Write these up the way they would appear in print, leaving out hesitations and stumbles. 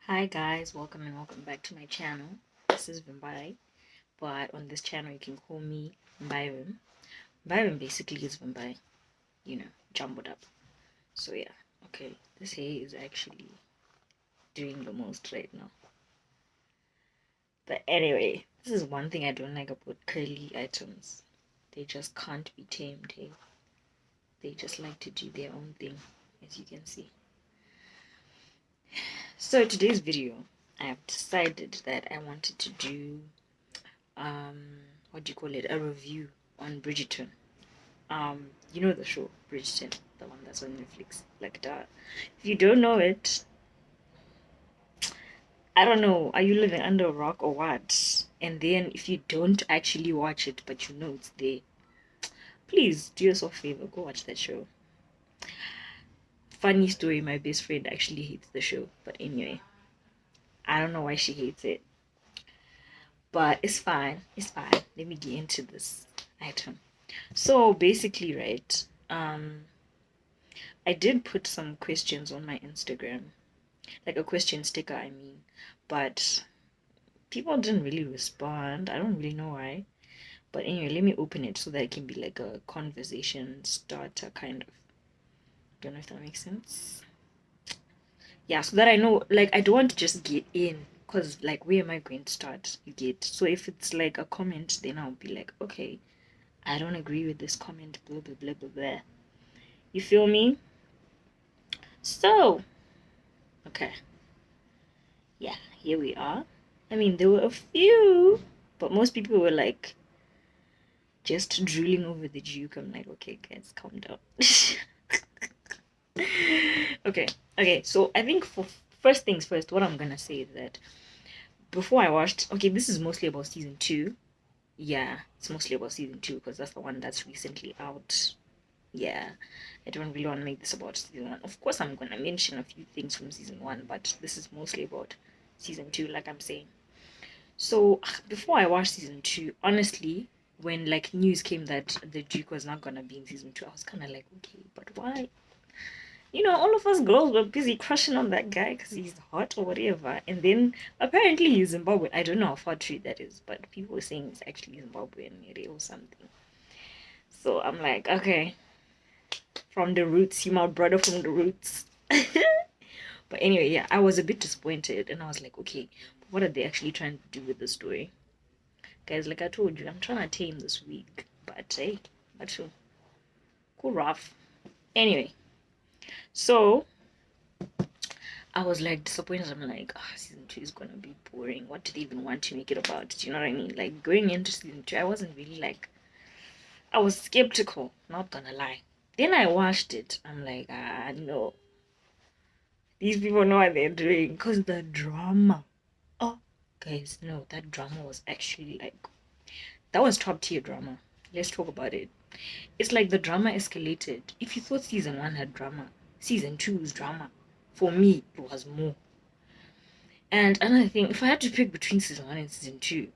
Hi guys, welcome and welcome back to my channel. This is Vimbai, but on this channel you can call me Byron. Byron basically is Vimbai, jumbled up. So yeah, okay, this hair is actually doing the most right now. But anyway, this is one thing I don't like about curly items. They just can't be tamed, hey? They just like to do their own thing, as you can see. So today's video, I have decided that I wanted to do what do you call it, a review on Bridgerton. You know the show Bridgerton, the one that's on Netflix. Like that. If you don't know it, I don't know, are you living under a rock or what? And then if you don't actually watch it but you know it's there, please do yourself a favor, go watch that show. Funny story, my best friend actually hates the show, but anyway, I don't know why she hates it, but it's fine. Let me get into this item. So basically, right, I did put some questions on my Instagram, like a question sticker, I mean, but people didn't really respond. I don't really know why. But anyway, let me open it so that it can be like a conversation starter, kind of. Don't know if that makes sense. Yeah, so that I know, like, I don't want to just get in, because, like, where am I going to start? You get. So if it's like a comment, then I'll be like, okay, I don't agree with this comment, blah, blah, blah, blah, blah. You feel me? So, okay. Yeah, here we are. I mean, there were a few, but most people were like just drooling over the Duke. I'm like, okay, guys, calm down. okay. So I think for first things first, what I'm gonna say is that before I watched, okay, this is mostly about season 2. Yeah, it's mostly about season 2 because that's the one that's recently out. Yeah, I don't really want to make this about season 1. Of course, I'm gonna mention a few things from season 1, but this is mostly about season 2, like I'm saying. So before I watched season 2, honestly, when like news came that the Duke was not gonna be in season 2, I was kind of like, okay, but why? All of us girls were busy crushing on that guy because he's hot or whatever. And then apparently he's Zimbabwean. I don't know how far true that is, but people were saying he's actually Zimbabwean or something. So I'm like, okay, from the roots, you my brother from the roots. But anyway, yeah, I was a bit disappointed and I was like, okay, what are they actually trying to do with the story? Guys, like I told you, I'm trying to tame this week. But hey, that's cool rough. Anyway, so I was like disappointed. I'm like, season 2 is gonna be boring. What do they even want to make it about? Do you know what I mean? Like going into season 2, I wasn't really like, I was skeptical, not gonna lie. Then I watched it. I'm like, no. These people know what they're doing. Because the drama. Oh, guys, no, that drama was actually like, that was top tier drama. Let's talk about it. It's like the drama escalated. If you thought season 1 had drama, season 2 is drama. For me, it was more. And another thing, if I had to pick between season 1 and season 2,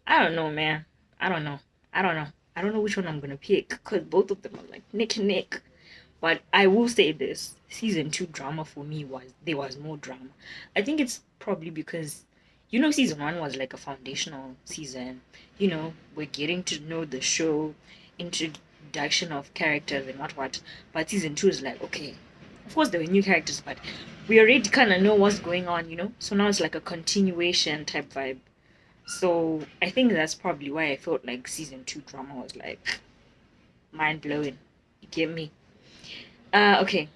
I don't know, man. I don't know. I don't know which one I'm gonna pick because both of them are like neck and neck. But I will say this: season 2 drama for me there was more drama. I think it's probably because season 1 was like a foundational season. We're getting to know the show, introduction of characters and what. But season 2 is like, okay, of course there were new characters, but we already kind of know what's going on. So now it's like a continuation type vibe. So I think that's probably why I felt like season 2 drama was like mind blowing. You get me? Okay.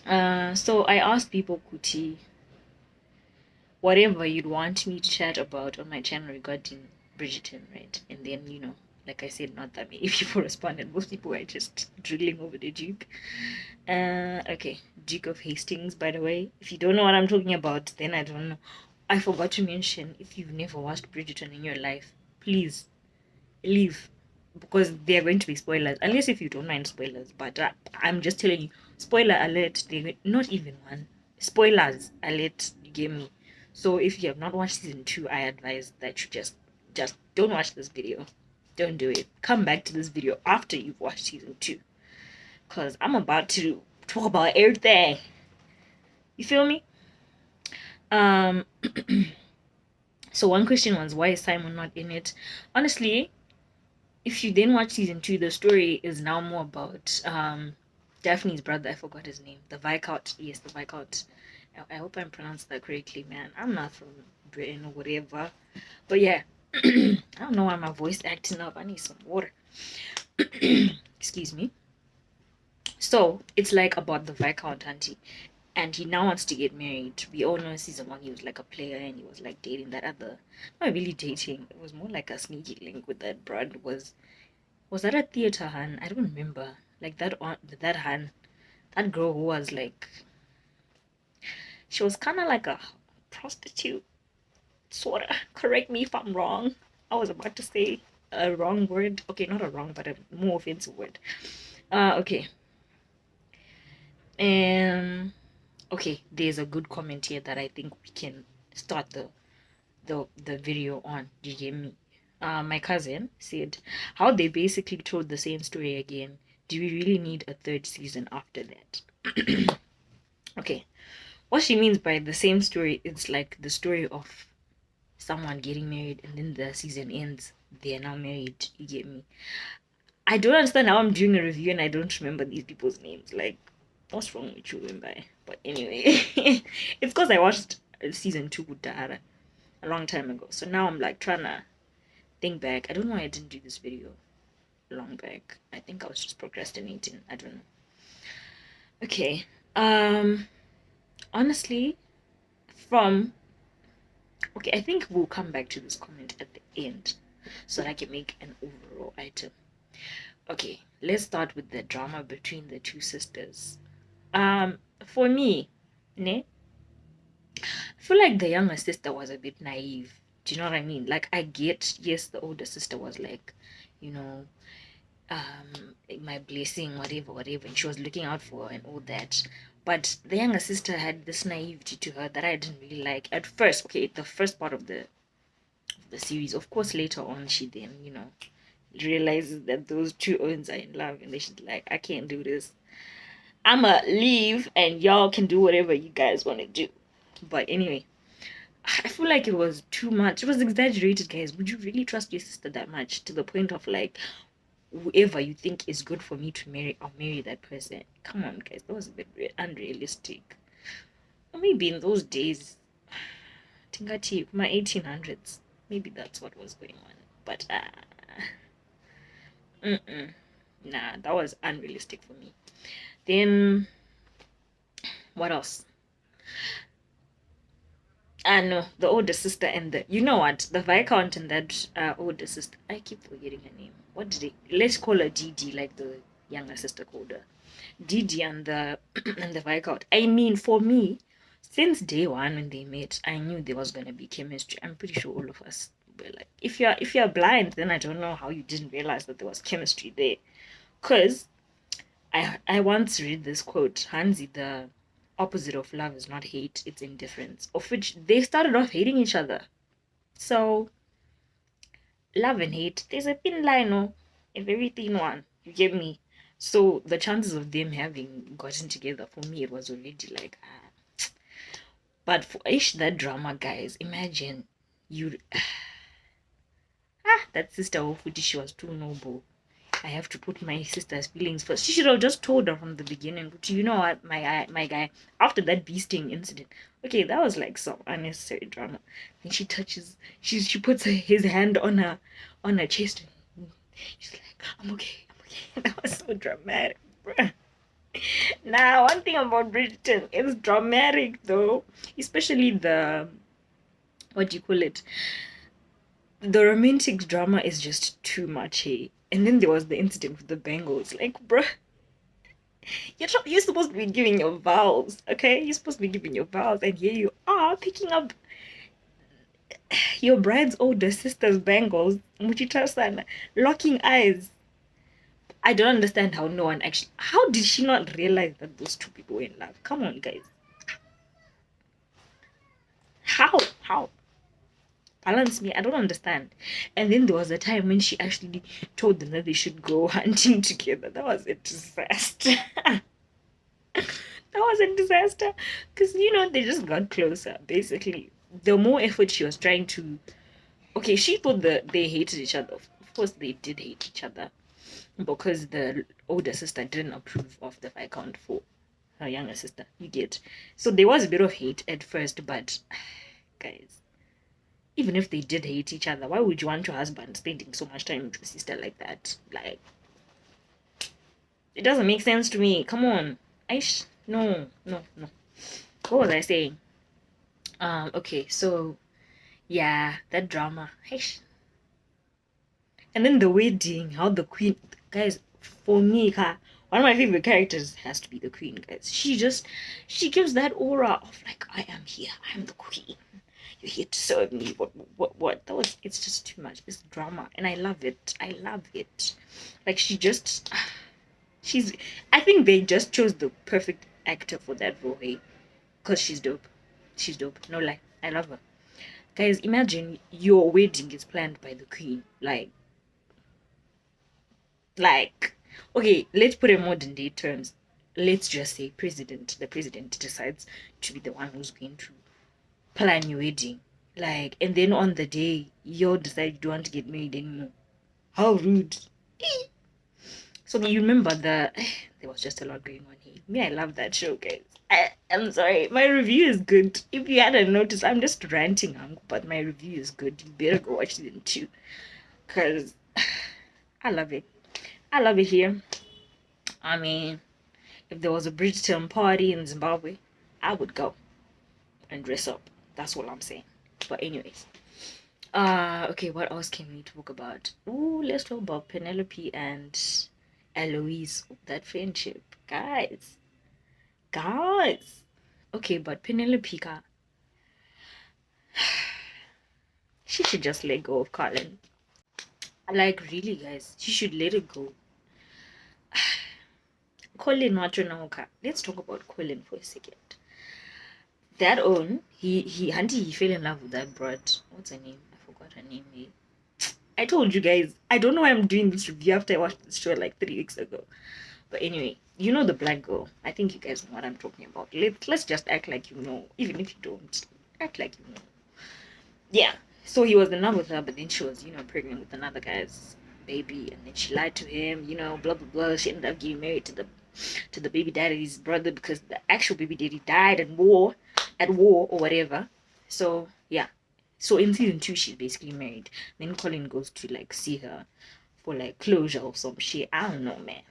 So I asked people, Kuti, whatever you'd want me to chat about on my channel regarding Bridgerton, right? And then, like I said, not that many people responded. Most people were just drilling over the Duke. Okay. Duke of Hastings, by the way. If you don't know what I'm talking about, then I don't know. I forgot to mention, if you've never watched Bridgerton in your life, please leave, because there are going to be spoilers, unless if you don't mind spoilers. But I'm just telling you, spoiler alert. They not even one spoilers alert. You get me? So if you have not watched season 2, I advise that you just don't watch this video. Don't do it. Come back to this video after you've watched season 2, because I'm about to talk about everything. You feel me? Um so one question was, why is Simon not in it? Honestly, if you didn't watch season 2, the story is now more about Daphne's brother. I forgot his name. The Viscount. Yes, the Viscount. I hope I'm pronounced that correctly, man. I'm not from Britain or whatever. But yeah, I don't know why my voice acting up. I need some water. Excuse me. So it's like about the Viscount auntie, and he now wants to get married. We all know in season 1 he was like a player and he was like dating that other, not really dating. It was more like a sneaky link with that broad. Was that a theater Han? I don't remember. Like that Han, that girl who was like, she was kind of like a prostitute, sorta. Correct me if I'm wrong. I was about to say a wrong word. Okay, not a wrong, but a more offensive word. Okay. Okay, there's a good comment here that I think we can start the video on. Do you get me? My cousin said how they basically told the same story again. Do we really need a third season after that? Okay, what she means by the same story, it's like the story of someone getting married and then the season ends, they are now married. You get me? I don't understand how I'm doing a review and I don't remember these people's names. Like, what's wrong with you, Wimbai? But anyway, it's because I watched season 2 with Dara a long time ago. So now I'm like trying to think back. I don't know why I didn't do this video long back. I think I was just procrastinating. I don't know. Okay. Honestly, from okay, I think we'll come back to this comment at the end so that I can make an overall item. Okay, let's start with the drama between the two sisters. For me, ne, I feel like the younger sister was a bit naive. Do you know what I mean? Like, I get, yes, the older sister was like, you know, my blessing, whatever, whatever, and she was looking out for her and all that. But the younger sister had this naivety to her that I didn't really like at first. Okay, the first part of the series, of course, later on, she then, you know, realizes that those two owns are in love, and then she's like, I can't do this. I'ma leave, and y'all can do whatever you guys want to do. But anyway, I feel like it was too much. It was exaggerated, guys. Would you really trust your sister that much to the point of like, whoever you think is good for me to marry, I'll marry that person? Come on, guys. That was a bit unrealistic. Or maybe in those days, Tingati, my 1800s, maybe that's what was going on. But nah, that was unrealistic for me. Then what else? No, the older sister and the, you know what, the Viscount and that older sister, I keep forgetting her name. What did they, let's call her Didi, like the younger sister called her Didi, and the and the Viscount. I mean, for me, since day one when they met, I knew there was gonna be chemistry. I'm pretty sure all of us were like, if you're blind, then I don't know how you didn't realize that there was chemistry there. Cause I once read this quote, Hansi, the opposite of love is not hate, it's indifference, of which they started off hating each other. So love and hate, there's a thin line, no, a very thin one. You get me? So the chances of them having gotten together, for me, it was already like, but for ish that drama, guys, imagine you that sister of Fuji, she was too noble. I have to put my sister's feelings first. She should have just told her from the beginning. But you know what, my guy, after that beasting incident, okay, that was like some unnecessary drama. Then she touches, she puts his hand on her chest. She's like, I'm okay, I'm okay. That was so dramatic, bruh. Now, one thing about Bridgerton, it's dramatic though, especially the, what do you call it? The romantic drama is just too much, hey. And then there was the incident with the bangles. Like, bruh, you're supposed to be giving your vows, okay? You're supposed to be giving your vows, and here you are picking up your bride's older sister's bangles, Muchita-san, locking eyes. I don't understand how no one actually. How did she not realize that those two people were in love? Come on, guys. How? How? Balance me, I don't understand. And then there was a time when she actually told them that they should go hunting together. That was a disaster. That was a disaster. Because, they just got closer, basically. The more effort she was trying to. Okay, she thought that they hated each other. Of course, they did hate each other. Because the older sister didn't approve of the Viscount for her younger sister. You get. So there was a bit of hate at first, but. Guys. Even if they did hate each other, why would you want your husband spending so much time with your sister like that? Like, it doesn't make sense to me. Come on. No, no, no. What was I saying? Okay, so yeah, that drama. Aish. And then the wedding, how the queen, guys, for me, one of my favorite characters has to be the queen, guys. She gives that aura of like, I am here, I'm the queen. You're here to serve me. What? It's just too much. It's drama, and I love it. I love it. Like she's. I think they just chose the perfect actor for that role, hey? Cause she's dope. She's dope. No lie, I love her. Guys, imagine your wedding is planned by the queen. Okay, let's put it in modern day terms. Let's just say the president decides to be the one who's going to plan your wedding. And then on the day, you decide you don't want to get married anymore. How rude. So you remember there was just a lot going on here. Me, I love that show, guys. I'm sorry, my review is good. If you hadn't noticed, I'm just ranting, but my review is good. You better go watch it too, because I love it. I love it here. I mean, if there was a Bridgerton party in Zimbabwe, I would go and dress up. That's what I'm saying. But anyways, okay, what else can we talk about? Ooh, let's talk about Penelope and Eloise. That friendship, guys. Okay, but Penelope, she should just let go of Colin. Like, really, guys, she should let it go. Colin Wachonaoka. Let's talk about Colin for a second. That he fell in love with that broad. What's her name? I forgot her name. I told you guys, I don't know why I'm doing this review after I watched this show like 3 weeks ago. But anyway, you know the black girl. I think you guys know what I'm talking about. Let's just act like you know, even if you don't. Act like you know. Yeah. So he was in love with her, but then she was, pregnant with another guy's baby, and then she lied to him, blah blah blah. She ended up getting married to the baby daddy's brother because the actual baby daddy died at war or whatever. So yeah. So in season 2, she's basically married. Then Colin goes to see her for closure or some shit. I don't know, man.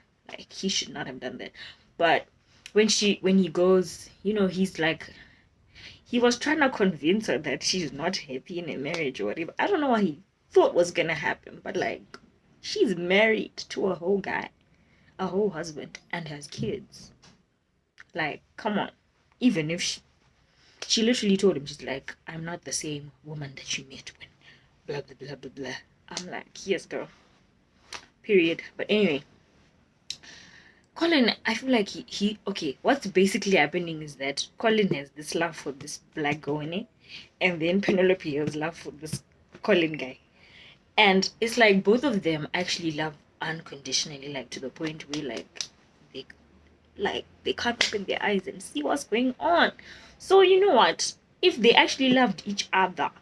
He should not have done that. But when he goes, he's he was trying to convince her that she's not happy in a marriage or whatever. I don't know what he thought was gonna happen, but she's married to a whole guy, a whole husband, and has kids. Come on. Even if she literally told him, she's like, I'm not the same woman that you met when blah blah blah blah blah. I'm like, yes, girl. Period. But anyway, Colin, I feel like okay, what's basically happening is that Colin has this love for this black girl in it, and then Penelope has love for this Colin guy. And it's like both of them actually love unconditionally, to the point where they they can't open their eyes and see what's going on. So you know what? If they actually loved each other,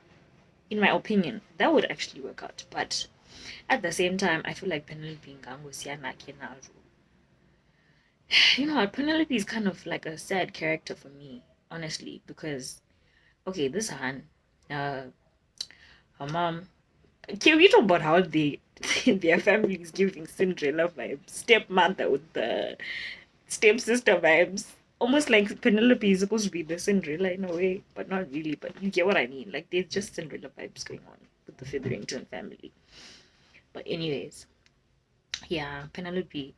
in my opinion, that would actually work out. But at the same time, I feel like Penelope Ngango Siana Kenaru. You know what? Penelope is kind of like a sad character for me, honestly, because okay, this Han, her mom. Can we talk about how their family is giving Cinderella vibes, stepmother with the stepsister vibes, almost like Penelope is supposed to be the Cinderella in a way, but not really. But you get what I mean. There's just Cinderella vibes going on with the Featherington family. But anyways, yeah, Penelope.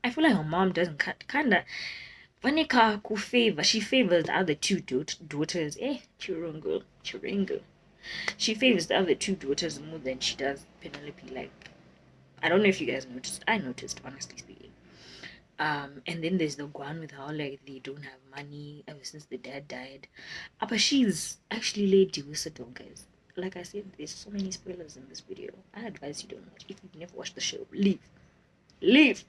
I feel like her mom doesn't kind of. Vanika she favors the other two daughters. Chirungo. She favors the other two daughters more than she does Penelope. I don't know if you guys noticed. I noticed, honestly speaking. And then there's the one with how they don't have money ever since the dad died. But she's actually Lady Whistledown, guys. Like I said, there's so many spoilers in this video. I advise you don't watch. If you've never watched the show, leave.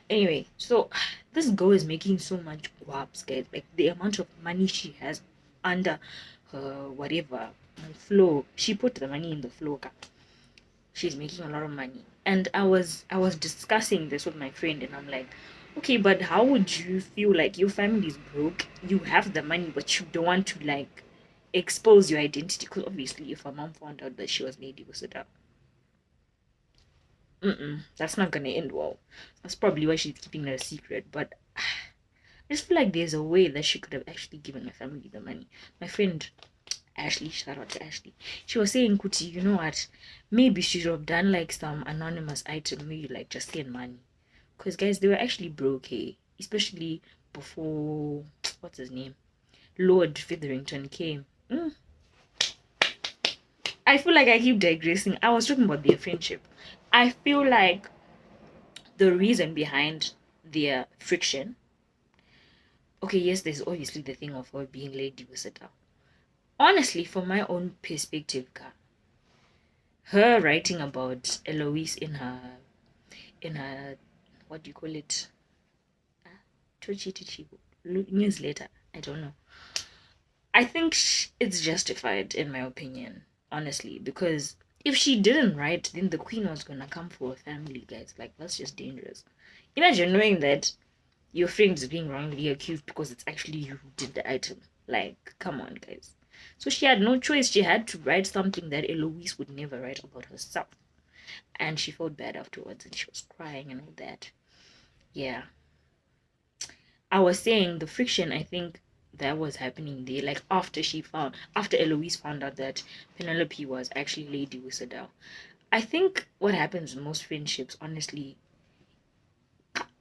Anyway, so this girl is making so much guaps, guys. Like the amount of money she has under her whatever flow. She put the money in the flow. She's making a lot of money. And I was discussing this with my friend, and I'm like, okay, but how would you feel like your family's broke? You have the money, but you don't want to like expose your identity, because obviously if her mom found out that she was Lady Visita, that's not gonna end well. That's probably why she's keeping it a secret. But I just feel like there's a way that she could have actually given my family the money. My friend Ashley, shout out to Ashley. She was saying, Kuti, you know what? Maybe she should have done like some anonymous item, maybe like just send money. Because guys, they were actually broke, hey? Especially before what's his name? Lord Featherington came. I feel like I keep digressing. I was talking about their friendship. I feel like the reason behind their friction. Okay, yes, there's obviously the thing of her being Lady Visita. Honestly, from my own perspective, her writing about Eloise in her what do you call it? Newsletter. I don't know. I think it's justified in my opinion, honestly, because if she didn't write, then the queen was gonna come for her family, guys. Like that's just dangerous. Imagine knowing that your friend is being wrongly accused because it's actually you who did the item. Like, come on, guys. So she had no choice. She had to write something that Eloise would never write about herself. And she felt bad afterwards and she was crying and all that. Yeah. I was saying the friction, I think, that was happening there. Like, after Eloise found out that Penelope was actually Lady Whistledown. I think what happens in most friendships, honestly,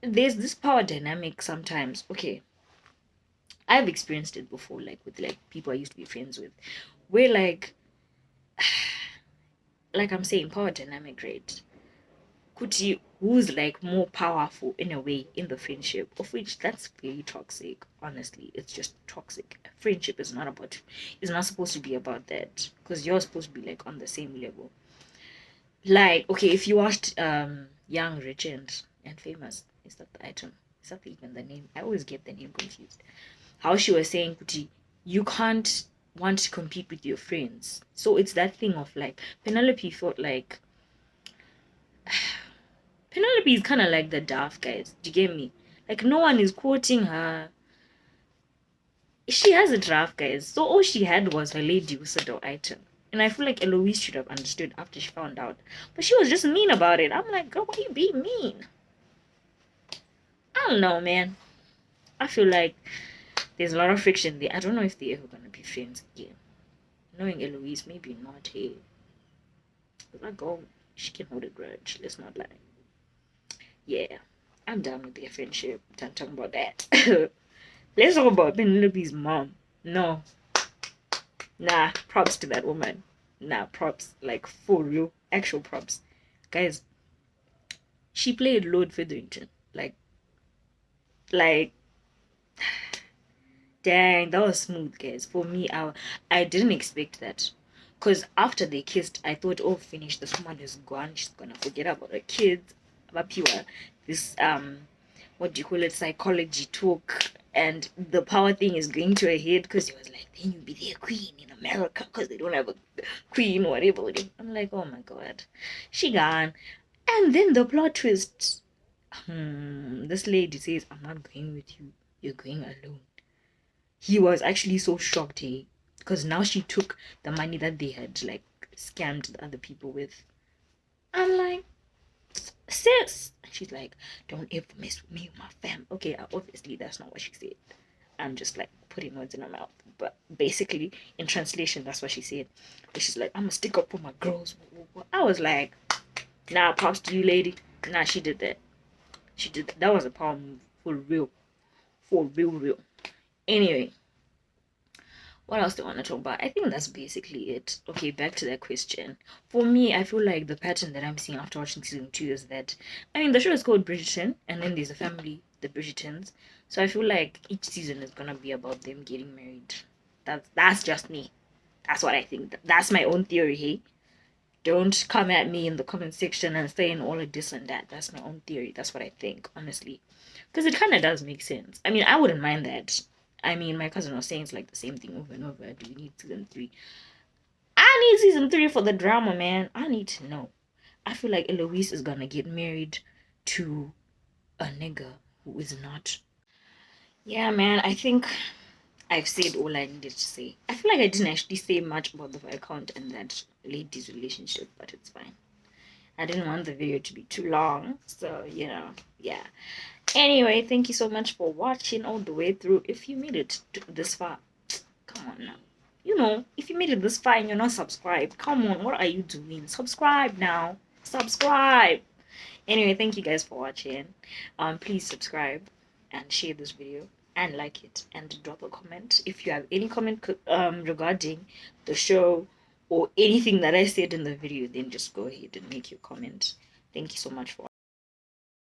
there's this power dynamic sometimes. Okay, I've experienced it before, like with like people I used to be friends with, where like I'm saying, power dynamic, right? Kuti, who's like more powerful in a way in the friendship, of which that's very toxic. Honestly, it's just toxic. Friendship is not supposed to be about that, because you're supposed to be like on the same level. Like, okay, if you watched Young, Rich, and Famous, is that the item? Is that even the name? I always get the name confused. How she was saying, Kuti, you can't want to compete with your friends. So it's that thing of like Penelope felt like Penelope is kind of like the daft guys. Do you get me? Like no one is quoting her. She has a draft, guys. So all she had was her Lady Usador item. And I feel like Eloise should have understood after she found out. But she was just mean about it. I'm like, girl, why you being mean? I don't know, man. I feel like there's a lot of friction there. I don't know if they're ever gonna be friends again. Knowing Eloise, maybe not. Hey, that girl, she can hold a grudge. Let's not lie. Yeah, I'm done with their friendship. Done talking about that. Let's talk about Penelope's mom. No, nah, props to that woman. Nah, props. Like, for real. Actual props. Guys, she played Lord Featherington. Like, dang, that was smooth, guys. For me, I didn't expect that. Because after they kissed, I thought, oh, finish. This woman is gone. She's gonna forget about her kids. About pure. This, what do you call it? Psychology talk. And the power thing is going to her head because he was like, then you'll be their queen in America because they don't have a queen, whatever. I'm like, oh my god. She gone. And then the plot twist. This lady says, I'm not going with you. You're going alone. He was actually so shocked, hey, because now she took the money that they had like scammed the other people with. I'm like, sis. She's like, don't ever mess with me or my fam. Okay, obviously that's not what she said. I'm just like putting words in her mouth. But basically, in translation, that's what she said. But she's like, I'm gonna stick up for my girls. I was like, nah, props to you, lady. Nah, she did that. She did that. That was a power move. For real. For real, real. Anyway, what else do I want to talk about? I think that's basically it. Okay, back to that question. For me, I feel like the pattern that I'm seeing after watching season 2 is that, I mean, the show is called Bridgerton, and then there's a family, the Bridgertons. So I feel like each season is gonna be about them getting married. That's just me. That's what I think. That's my own theory, hey? Don't come at me in the comment section and saying all of this and that. That's my own theory. That's what I think, honestly. Because it kind of does make sense. I mean, I wouldn't mind that. I mean, my cousin was saying it's like the same thing over and over. Do we need season 3? I need season 3 for the drama, man. I need to know. I feel like Eloise is gonna get married to a nigga who is not. Yeah, man, I think I've said all I needed to say. I feel like I didn't actually say much about the Viscount and that lady's relationship, but it's fine. I didn't want the video to be too long, so, yeah. Anyway, thank you so much for watching all the way through. If you made it this far, come on now. If you made it this far and you're not subscribed, come on, what are you doing? Subscribe now. Subscribe. Anyway, thank you guys for watching. Please subscribe and share this video and like it and drop a comment. If you have any comment regarding the show or anything that I said in the video, then just go ahead and make your comment. Thank you so much for watching.